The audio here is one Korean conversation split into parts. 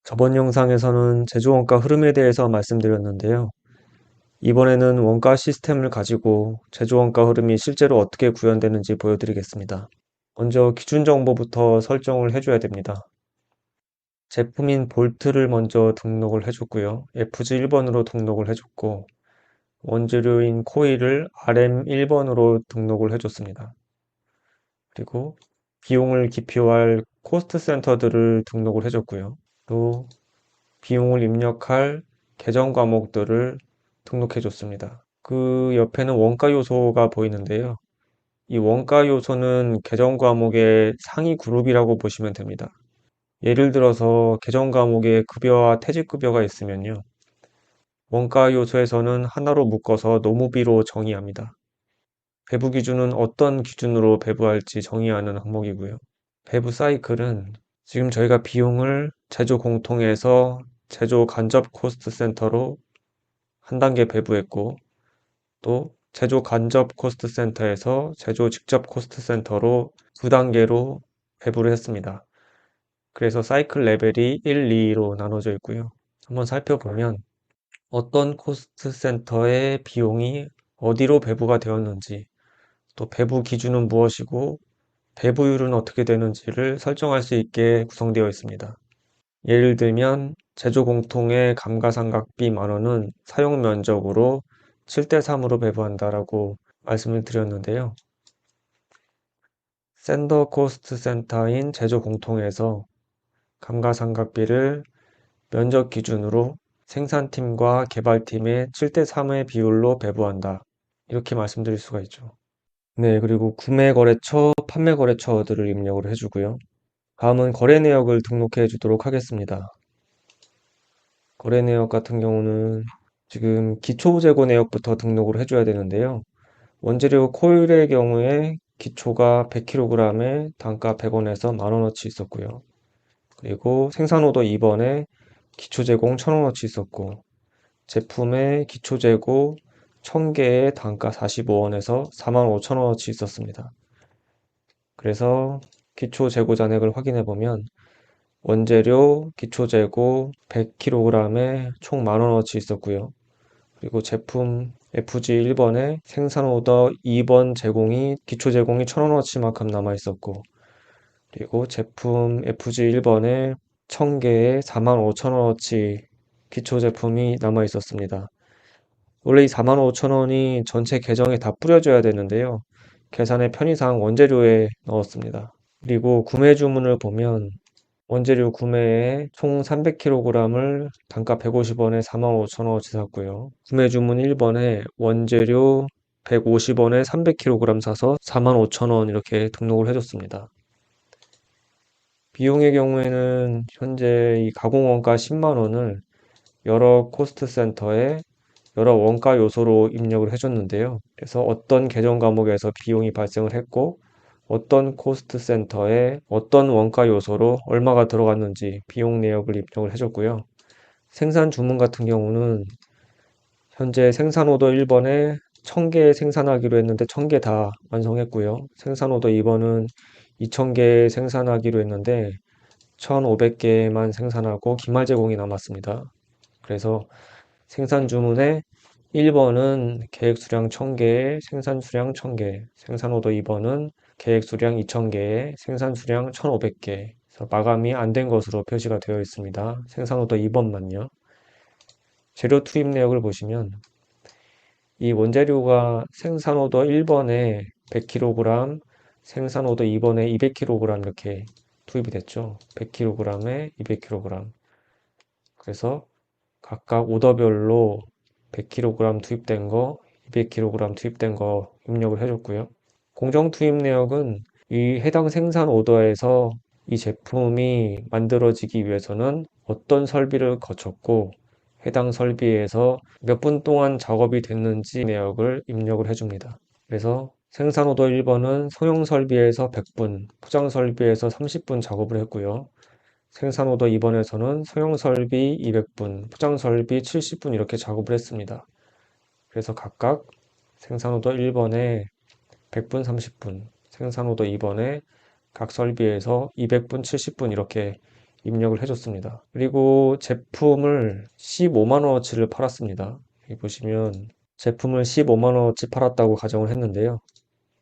저번 영상에서는 제조 원가 흐름에 대해서 말씀드렸는데요. 이번에는 원가 시스템을 가지고 제조 원가 흐름이 실제로 어떻게 구현되는지 보여드리겠습니다. 먼저 기준 정보부터 설정을 해줘야 됩니다. 제품인 볼트를 먼저 등록을 해줬고요. FG1번으로 등록을 해줬고, 원재료인 코일을 RM1번으로 등록을 해줬습니다. 그리고 비용을 기표할 코스트 센터들을 등록을 해줬고요. 또 비용을 입력할 계정 과목들을 등록해 줬습니다. 그 옆에는 원가 요소가 보이는데요. 이 원가 요소는 계정 과목의 상위 그룹이라고 보시면 됩니다. 예를 들어서 계정 과목에 급여와 퇴직급여가 있으면요. 원가 요소에서는 하나로 묶어서 노무비로 정의합니다. 배부 기준은 어떤 기준으로 배부할지 정의하는 항목이고요. 배부 사이클은 지금 저희가 비용을 제조 공통에서 제조 간접 코스트 센터로 한 단계 배부했고, 또 제조 간접 코스트 센터에서 제조 직접 코스트 센터로 두 단계로 배부를 했습니다. 그래서 사이클 레벨이 1, 2로 나눠져 있고요. 한번 살펴보면 어떤 코스트 센터의 비용이 어디로 배부가 되었는지, 또 배부 기준은 무엇이고 배부율은 어떻게 되는지를 설정할 수 있게 구성되어 있습니다. 예를 들면 제조 공통의 감가상각비 만원은 사용 면적으로 7대3으로 배부한다라고 말씀을 드렸는데요. 샌더 코스트 센터인 제조 공통에서 감가상각비를 면적 기준으로 생산팀과 개발팀의 7대3의 비율로 배부한다. 이렇게 말씀드릴 수가 있죠. 네, 그리고 구매 거래처, 판매 거래처들을 입력을 해주고요. 다음은 거래 내역을 등록해 주도록 하겠습니다. 거래 내역 같은 경우는 지금 기초 재고 내역부터 등록을 해줘야 되는데요. 원재료 코일의 경우에 기초가 100kg에 단가 100원에서 만원어치 있었고요. 그리고 생산오더 2번에 기초 제공 1000원어치 있었고, 제품의 기초 재고 1000개에 단가 45원에서 45,000원어치 있었습니다. 그래서 기초 재고 잔액을 확인해 보면 원재료 기초 재고 100kg에 총 만원어치 있었고요. 그리고 제품 FG1번에 생산 오더 2번 제공이 기초 제공이 1000원어치만큼 남아 있었고, 그리고 제품 FG1번에 1000개에 45,000원어치 기초 제품이 남아 있었습니다. 원래 이 45,000원이 전체 계정에 다 뿌려져야 되는데요. 계산의 편의상 원재료에 넣었습니다. 그리고 구매 주문을 보면 원재료 구매에 총 300kg을 단가 150원에 45,000원어치 샀고요. 구매 주문 1번에 원재료 150원에 300kg 사서 45,000원 이렇게 등록을 해줬습니다. 비용의 경우에는 현재 이 가공원가 10만원을 여러 코스트 센터에 여러 원가 요소로 입력을 해줬는데요. 그래서 어떤 계정 과목에서 비용이 발생을 했고 어떤 코스트 센터에 어떤 원가 요소로 얼마가 들어갔는지 비용 내역을 입력을 해줬고요. 생산 주문 같은 경우는 현재 생산 오더 1번에 1000개 생산하기로 했는데 1000개 다 완성했고요. 생산 오더 2번은 2000개 생산하기로 했는데 1500개만 생산하고 기말 제공이 남았습니다. 그래서 생산 주문에 1번은 계획 수량 1000개에 생산 수량 1000개, 생산 오더 2번은 계획 수량 2000개에 생산 수량 1500개, 마감이 안 된 것으로 표시가 되어 있습니다. 생산 오더 2번만요. 재료 투입 내역을 보시면 이 원재료가 생산 오더 1번에 100kg, 생산 오더 2번에 200kg 이렇게 투입이 됐죠. 100kg에 200kg. 그래서 각각 오더별로 100kg 투입된 거, 200kg 투입된 거 입력을 해줬고요. 공정 투입 내역은 이 해당 생산 오더에서 이 제품이 만들어지기 위해서는 어떤 설비를 거쳤고 해당 설비에서 몇 분 동안 작업이 됐는지 내역을 입력을 해줍니다. 그래서 생산 오더 1번은 소형 설비에서 100분, 포장 설비에서 30분 작업을 했고요. 생산 오더 2번에서는 소형 설비 200분, 포장 설비 70분 이렇게 작업을 했습니다. 그래서 각각 생산 오더 1번에 100분 30분, 생산 오더 2번에 각 설비에서 200분 70분 이렇게 입력을 해줬습니다. 그리고 제품을 15만 원어치를 팔았습니다. 여기 보시면 제품을 15만 원어치 팔았다고 가정을 했는데요.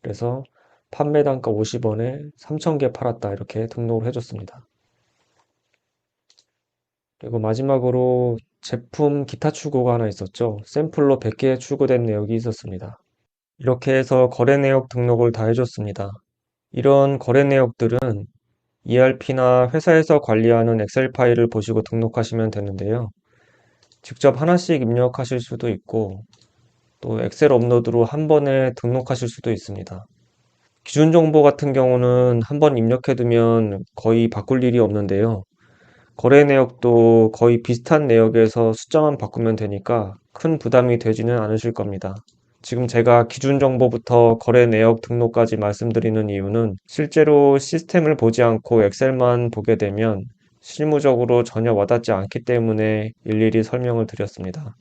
그래서 판매 단가 50원에 3,000개 팔았다 이렇게 등록을 해줬습니다. 그리고 마지막으로 제품 기타 출고가 하나 있었죠. 샘플로 100개 출고된 내역이 있었습니다. 이렇게 해서 거래 내역 등록을 다 해줬습니다. 이런 거래 내역들은 ERP나 회사에서 관리하는 엑셀 파일을 보시고 등록하시면 되는데요. 직접 하나씩 입력하실 수도 있고 또 엑셀 업로드로 한 번에 등록하실 수도 있습니다. 기준 정보 같은 경우는 한 번 입력해두면 거의 바꿀 일이 없는데요. 거래 내역도 거의 비슷한 내역에서 숫자만 바꾸면 되니까 큰 부담이 되지는 않으실 겁니다. 지금 제가 기준 정보부터 거래 내역 등록까지 말씀드리는 이유는 실제로 시스템을 보지 않고 엑셀만 보게 되면 실무적으로 전혀 와닿지 않기 때문에 일일이 설명을 드렸습니다.